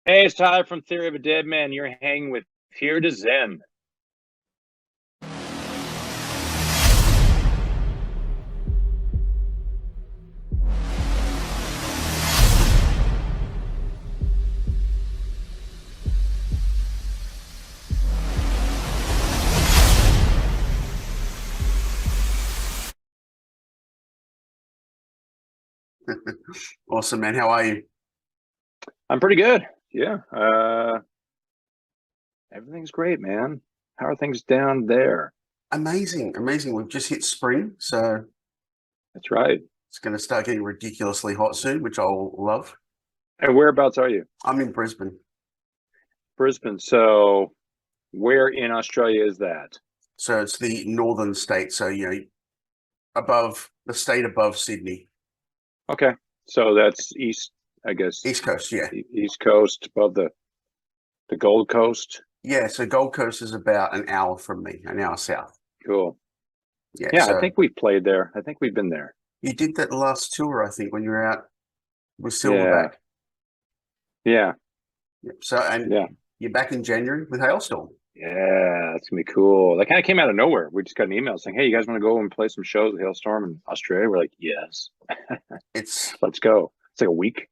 Hey, it's Tyler from Theory of a Deadman. You're hanging with Here to Zen. Awesome, man. How are you? I'm pretty good. Yeah. Everything's great, man. How are things down there? Amazing, amazing. We've just hit spring, so That's right. it's going to start getting ridiculously hot soon, which I'll love. And whereabouts are you? I'm in Brisbane. Brisbane. So where in Australia is that? So it's the northern state. So, above the state above Sydney. Okay. So that's east, I guess, East Coast, yeah. East Coast above the Gold Coast. Yeah, so Gold Coast is about an hour from me, an hour south. Cool. Yeah, Yeah, I so think we've played there. I think we've been there. you did that last tour, I think, when you were out with Yeah. Silverback. Yeah. Yep. So, and Yeah. you're back in January with Hailstorm. Yeah, that's gonna be cool. That kind of came out of nowhere. We just got an email saying, "Hey, you guys want to go and play some shows with Hailstorm in Australia?" We're like, "Yes, It's let's go." It's like a week.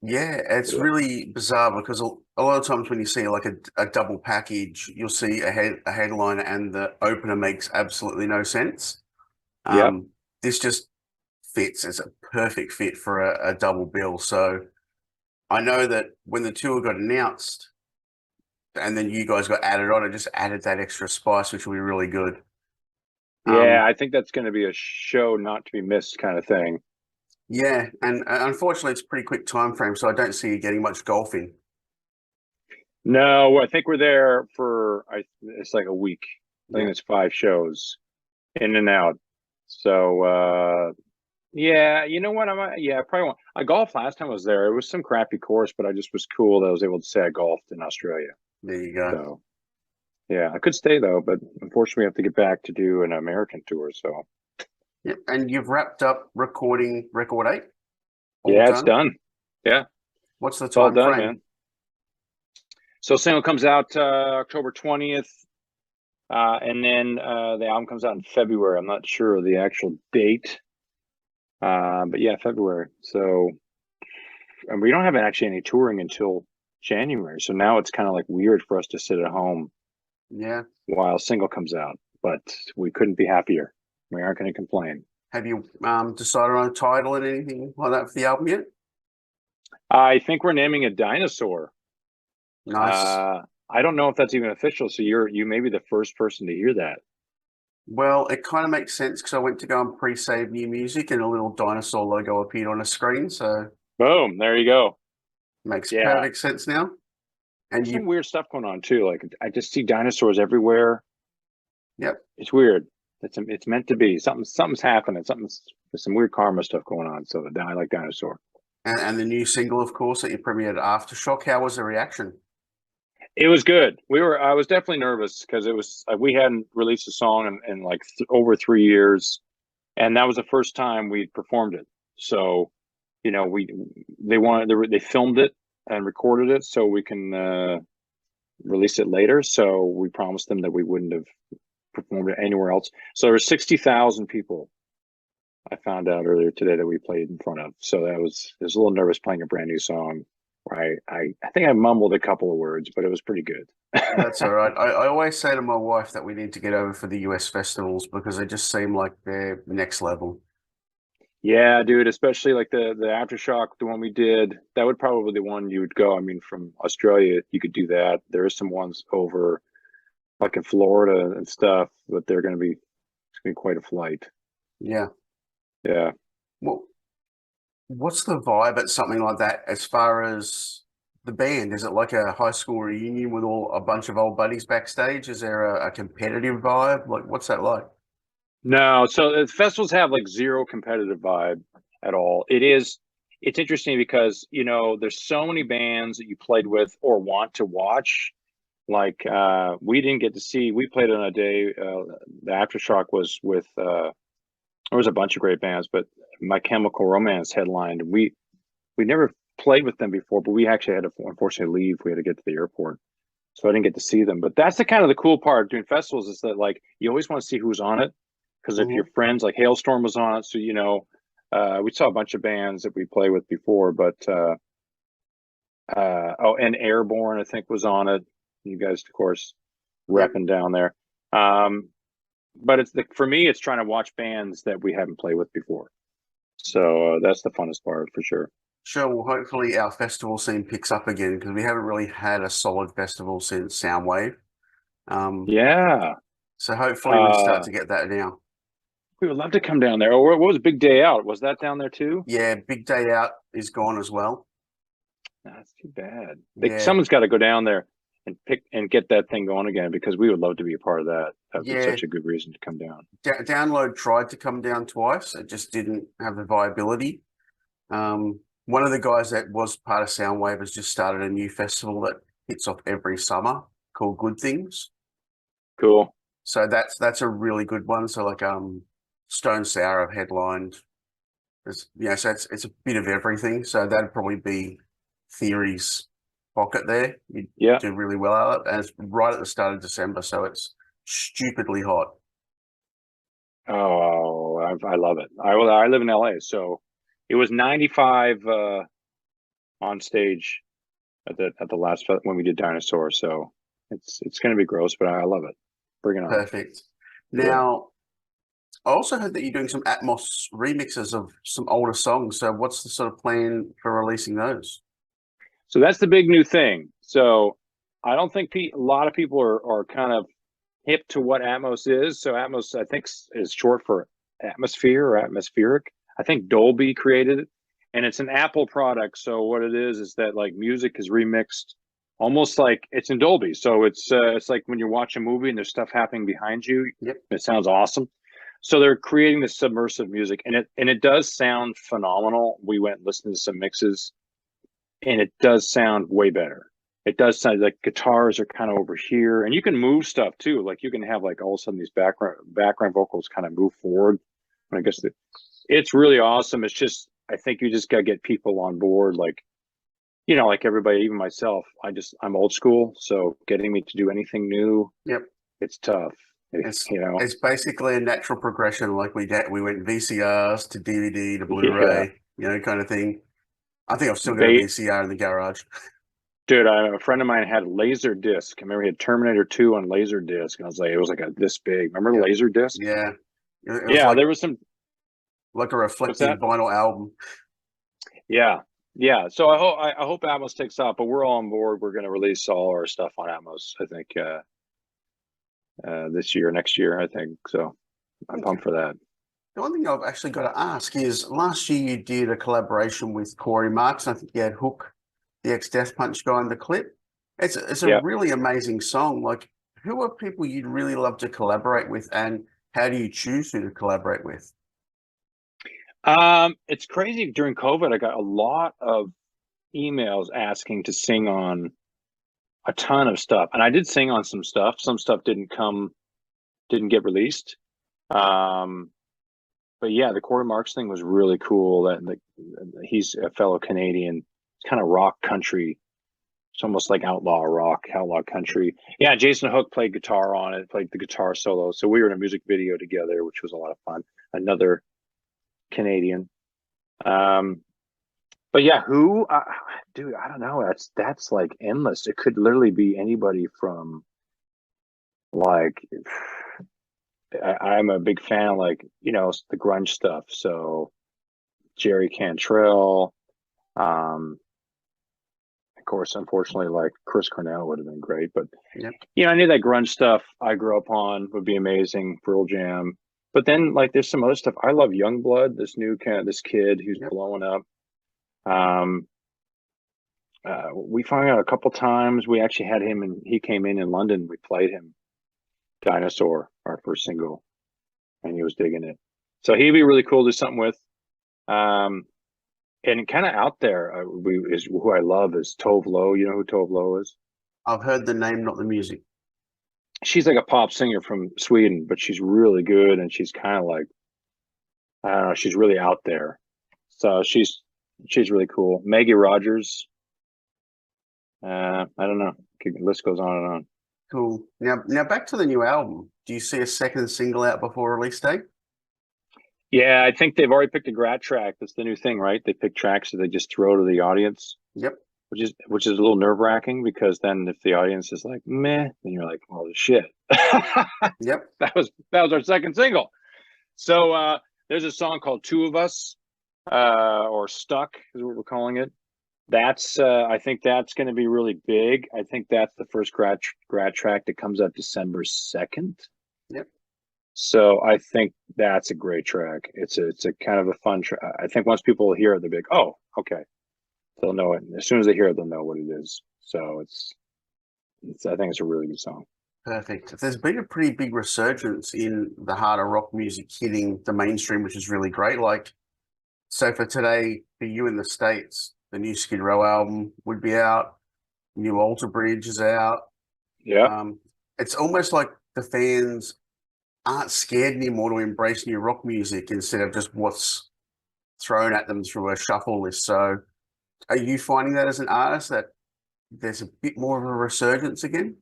Yeah, it's Yeah. really bizarre because a lot of times when you see like a double package, you'll see a headline and the opener makes absolutely no sense. Yep. Um, this just fits. It's a perfect fit for a double bill. So I know that when the tour got announced and then you guys got added on, it just added that extra spice, which will be really good. Yeah, Um, I think that's going to be a show not to be missed kind of thing. yeah, and unfortunately, it's a pretty quick time frame, so I don't see you getting much golf in. No, I think we're there for it's like a week. I think Yeah. it's 5 shows in and out. So yeah, you know what? I probably won't. I golfed last time I was there. It was some crappy course, but I just was cool that I was able to say I golfed in Australia. There you go. So yeah, I could stay though, but unfortunately, we have to get back to do an American tour. So Yep. And you've wrapped up recording record 8, all yeah, it's done. done. Yeah, What's the it's all time done, frame? man. So single comes out October 20th, and then the album comes out in February. I'm not sure of the actual date, but yeah, February. So, and we don't have actually any touring until January. So now it's kind of like weird for us to sit at home Yeah. while single comes out, but we couldn't be happier. We aren't going to complain. Have you decided on a title and anything like that for the album yet? I think we're naming a dinosaur. Nice. I don't know if that's even official. So you may be the first person to hear that. Well, it kind of makes sense because I went to go and pre-save new music and a little dinosaur logo appeared on a screen, so Boom, there you go. makes Yeah, perfect sense now. And there's some you, weird stuff going on too. Like I just see dinosaurs everywhere. yep. It's weird. It's meant to be. Something's happening. There's some weird karma stuff going on. So I like dinosaur. And the new single, of course, that you premiered Aftershock. How was the reaction? It was good. I was definitely nervous because it was we hadn't released a song in like over 3 years, and that was the first time we'd performed it. So, they filmed it and recorded it so we can release it later. So we promised them that we wouldn't have performed it anywhere else. So there were 60,000 people. I found out earlier today that we played in front of. So I was a little nervous playing a brand new song. I think I mumbled a couple of words, but it was pretty good. That's all right. I always say to my wife that we need to get over for the US festivals because they just seem like they're next level. Yeah, dude, especially like the aftershock, the one we did, that would probably be the one you would go. I mean, from Australia, you could do that. There are some ones over like in Florida and stuff, but it's gonna be quite a flight. Yeah. Yeah. Well, what's the vibe at something like that as far as the band? Is it like a high school reunion with a bunch of old buddies backstage? Is there a competitive vibe? Like, what's that like? No, so the festivals have like zero competitive vibe at all. It's interesting because, there's so many bands that you played with or want to watch. Like we didn't get to see, we played on a day, the aftershock was with there was a bunch of great bands, but My Chemical Romance headlined. We never played with them before, but we actually had to unfortunately leave. We had to get to the airport, so I didn't get to see them. But that's the kind of the cool part of doing festivals is that like you always want to see who's on it, because if your friends like Hailstorm was on it, so we saw a bunch of bands that we played with before, but and Airborne I think was on it. You guys, of course, repping down there. But for me, it's trying to watch bands that we haven't played with before. So that's the funnest part for sure. Sure. Well, hopefully our festival scene picks up again because we haven't really had a solid festival since Soundwave. Yeah. So hopefully we start to get that now. We would love to come down there. What was Big Day Out? Was that down there too? Yeah, Big Day Out is gone as well. That's too bad. Yeah. Someone's got to go down there and get that thing going again, because we would love to be a part of that. That was such a good reason to come down. Download tried to come down twice. It just didn't have the viability. One of the guys that was part of Soundwave has just started a new festival that hits off every summer called Good Things. Cool. So that's a really good one. So like Stone Sour have headlined. So it's a bit of everything. So that'd probably be Theory's pocket there. You'd do really well at it. And it's right at the start of December, so it's stupidly hot. Oh, I love it. I live in LA, so it was 95 on stage at the last when we did Dinosaur. So it's going to be gross, but I love it. Bring it on. Perfect. Now, I also heard that you're doing some Atmos remixes of some older songs. So what's the sort of plan for releasing those? So that's the big new thing. So I don't think a lot of people are kind of hip to what Atmos is. So Atmos, I think, is short for atmosphere or atmospheric. I think Dolby created it, and it's an Apple product. So what it is that like music is remixed almost like it's in Dolby. So it's like when you watch a movie and there's stuff happening behind you. Yep. It sounds awesome. So they're creating this submersive music, and it does sound phenomenal. We went and listened to some mixes, and it does sound way better. It does sound like guitars are kind of over here, and you can move stuff too. Like you can have like all of a sudden these background vocals kind of move forward. And I guess it's really awesome. It's just, I think you just got to get people on board. Like, like everybody, even myself, I'm old school. So getting me to do anything new, it's tough. It's basically a natural progression. Like we went VCRs to DVD to Blu-ray, kind of thing. I think I've still got a VCR in the garage. Dude, a friend of mine had laser disc. I remember he had Terminator 2 on laser disc, and it was like this big. Remember the laser disc? Yeah. There was some like a reflective vinyl album. Yeah. So I hope Atmos takes off, but we're all on board. We're going to release all our stuff on Atmos, I think, this year, next year, I think. So I'm pumped for that. The one thing I've actually got to ask is, last year you did a collaboration with Corey Marks. I think you had Hook, the ex-Death Punch guy, in the clip. It's a really amazing song. Like, who are people you'd really love to collaborate with, and how do you choose who to collaborate with? It's crazy. During COVID, I got a lot of emails asking to sing on a ton of stuff, and I did sing on some stuff. Some stuff didn't get released. But yeah, the Corey Marks thing was really cool. He's a fellow Canadian. It's kind of rock country. It's almost like outlaw rock, outlaw country. Yeah, Jason Hook played guitar on it, played the guitar solo. So we were in a music video together, which was a lot of fun. Another Canadian. But yeah, who? Dude, I don't know. That's like endless. It could literally be anybody from like. I'm a big fan of the grunge stuff. So Jerry Cantrell, of course, unfortunately, like Chris Cornell would have been great, but I knew that grunge stuff I grew up on would be amazing. Pearl Jam, but then there's some other stuff. I love Youngblood, this kid who's blowing up. We found out a couple times. We actually had him, and he came in London. We played him Dinosaur, our first single, and he was digging it. So he'd be really cool to do something with. And kind of out there, who I love is Tove Lo. You know who Tove Lo is? I've heard the name, not the music. She's like a pop singer from Sweden, but she's really good, and she's kind of like, I don't know, she's really out there. So she's She's really cool. Maggie Rogers. I don't know. The list goes on and on. Cool. Now back to the new album. Do you see a second single out before release date? Yeah, I think they've already picked a Grat track. That's the new thing, right? They pick tracks that they just throw to the audience. Yep. Which is a little nerve-wracking, because then if the audience is like meh, then you're like, well, shit. Yep. That was our second single. So there's a song called Two of Us, or Stuck is what we're calling it. That's I think that's going to be really big. I think that's the first Grat track that comes out December 2nd. Yep. So I think that's a great track. It's a kind of a fun track. I think once people hear it, they'll be like, oh, okay. They'll know it. As soon as they hear it, they'll know what it is. So I think it's a really good song. Perfect. There's been a pretty big resurgence in the harder rock music hitting the mainstream, which is really great. Like, so for today, for you in the States, the new Skid Row album would be out. New Alter Bridge is out. Yeah. It's almost like the fans aren't scared anymore to embrace new rock music instead of just what's thrown at them through a shuffle list. So are you finding that as an artist that there's a bit more of a resurgence again?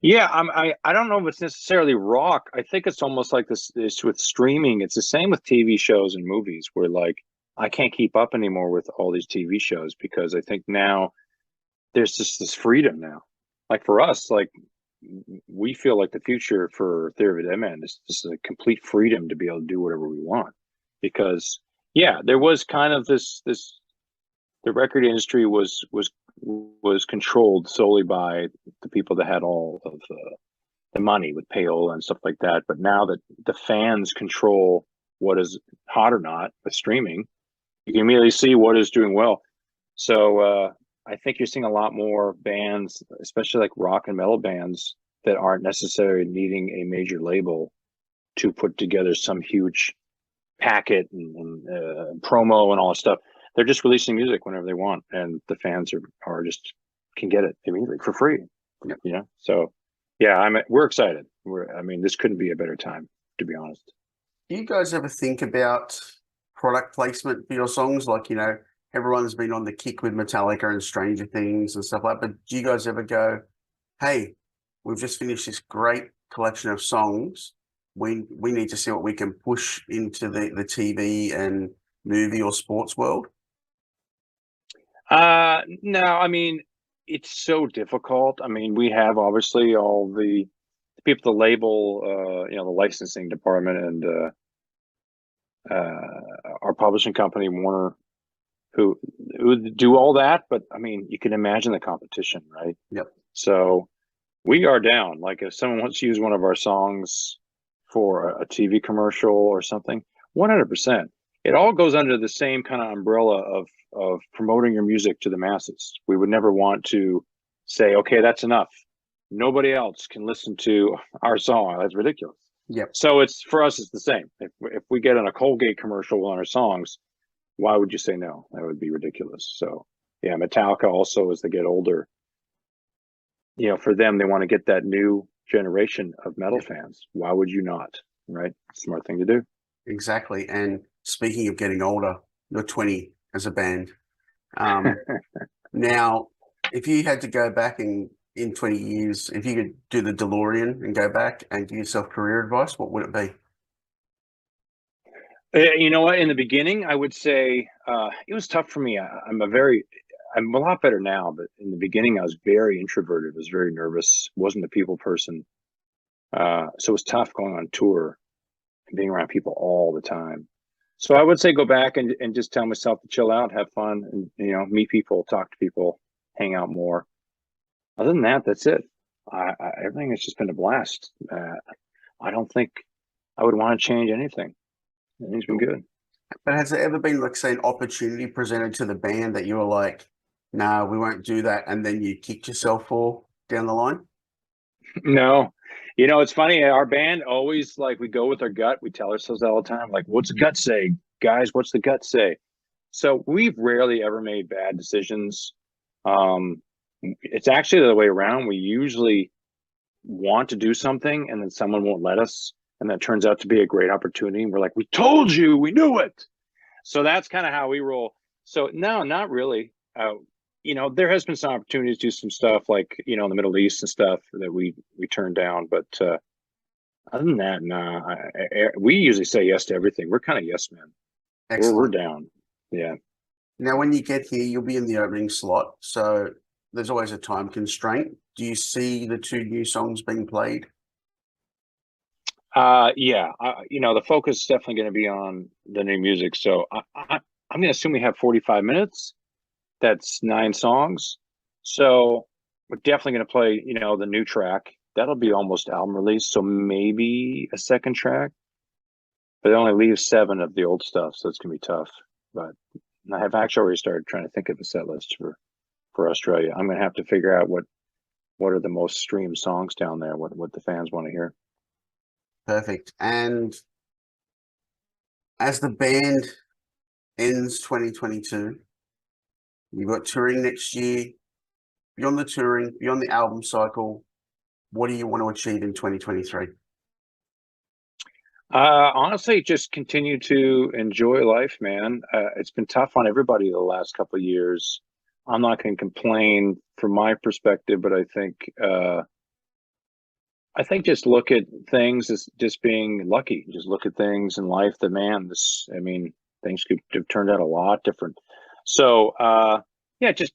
Yeah, I don't know if it's necessarily rock. I think it's almost like this with streaming. It's the same with TV shows and movies, where like I can't keep up anymore with all these TV shows, because I think now there's just this freedom now. Like for us, like we feel like the future for Theory of a Deadman is just a complete freedom to be able to do whatever we want. Because yeah, there was kind of this the record industry was controlled solely by the people that had all of the money with payola and stuff like that. But now that the fans control what is hot or not with streaming, you can immediately see what is doing well. So I think you're seeing a lot more bands, especially like rock and metal bands, that aren't necessarily needing a major label to put together some huge packet and promo and all that stuff. They're just releasing music whenever they want, and the fans are just can get it immediately for free. Yep. You know, so yeah, we're excited. This couldn't be a better time, to be honest. Do you guys ever think about product placement for your songs? Like, you know, everyone's been on the kick with Metallica and Stranger Things and stuff like that. But do you guys ever go, hey, we've just finished this great collection of songs. We need to see what we can push into the TV and movie or sports world? No, it's so difficult. We have obviously all the people, the label, the licensing department, and our publishing company, Warner, who do all that. But you can imagine the competition, right? Yep. So we are down. Like if someone wants to use one of our songs for a TV commercial or something, 100%. It all goes under the same kind of umbrella of promoting your music to the masses. We would never want to say, okay, that's enough. Nobody else can listen to our song. That's ridiculous. Yep. So for us, it's the same. If we get on a Colgate commercial on our songs, why would you say no? That would be ridiculous. So yeah, Metallica also, as they get older, for them, they want to get that new generation of metal fans. Why would you not? Right? Smart thing to do. Exactly. And speaking of getting older, you're 20 as a band. Now, if you had to go back in 20 years, if you could do the DeLorean and go back and give yourself career advice, what would it be? You know what? In the beginning, I would say it was tough for me. I'm a lot better now, but in the beginning, I was very introverted. I was very nervous. Wasn't a people person. So it was tough going on tour and being around people all the time. So I would say go back and just tell myself to chill out, have fun, and meet people, talk to people, hang out more. Other than that, that's it. Everything has just been a blast. I don't think I would want to change anything. Everything's been good. But has there ever been, like, say, an opportunity presented to the band that you were like, no, we won't do that, and then you kicked yourself for down the line? No. It's funny. Our band always, like, we go with our gut. We tell ourselves all the time, like, what's the gut say? Guys, what's the gut say? So we've rarely ever made bad decisions. It's actually the other way around. We usually want to do something, and then someone won't let us. And that turns out to be a great opportunity. And we're like, we told you, we knew it. So that's kind of how we roll. So no, not really. There has been some opportunities to do some stuff like, in the Middle East and stuff that we turned down. But other than that, nah, we usually say yes to everything. We're kind of yes men. We're Excellent. down. Yeah. Now, when you get here, you'll be in the opening slot. So there's always a time constraint. Do you see the 2 new songs being played? Yeah. The focus is definitely going to be on the new music. So I'm going to assume we have 45 minutes. That's 9 songs. So we're definitely going to play, the new track. That'll be almost album release. So maybe a second track, but it only leaves 7 of the old stuff. So it's going to be tough. But I have actually already started trying to think of a set list for Australia. I'm going to have to figure out what are the most streamed songs down there, what the fans want to hear. Perfect. And as the band ends 2022, you've got touring next year. Beyond the touring, beyond the album cycle, what do you want to achieve in 2023? Honestly, just continue to enjoy life, man. It's been tough on everybody the last couple of years. I'm not going to complain from my perspective, but I think just look at things as just being lucky. Just look at things in life that, man, things could have turned out a lot different. So, yeah, just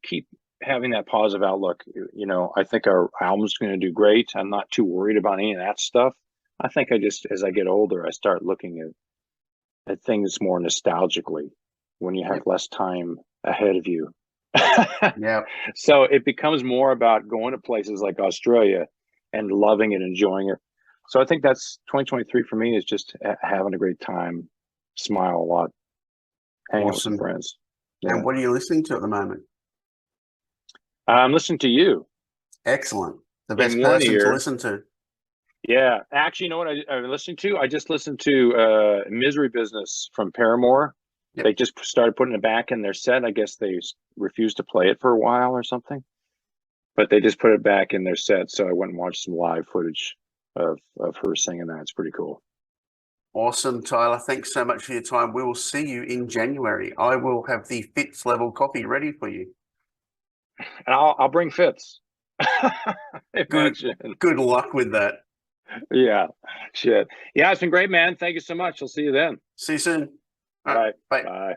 keep having that positive outlook. I think our album's going to do great. I'm not too worried about any of that stuff. I think as I get older, I start looking at things more nostalgically when you have less time ahead of you. Yeah. So it becomes more about going to places like Australia and loving it, enjoying it. So I think that's 2023 for me, is just having a great time, smile a lot, hanging out with some friends. Yeah. And what are you listening to at the moment? I'm listening to you. Excellent. The best person to listen to. Yeah. Actually, you know what I'm listening to? I just listened to Misery Business from Paramore. Yep. They just started putting it back in their set. I guess they refused to play it for a while or something, but they just put it back in their set. So I went and watched some live footage of her singing that. It's pretty cool. Awesome, Tyler. Thanks so much for your time. We will see you in January. I will have the Fitz level coffee ready for you. And I'll bring Fitz. Good luck with that. Yeah. Shit. Yeah, it's been great, man. Thank you so much. I'll see you then. See you soon. All right. Bye. Bye.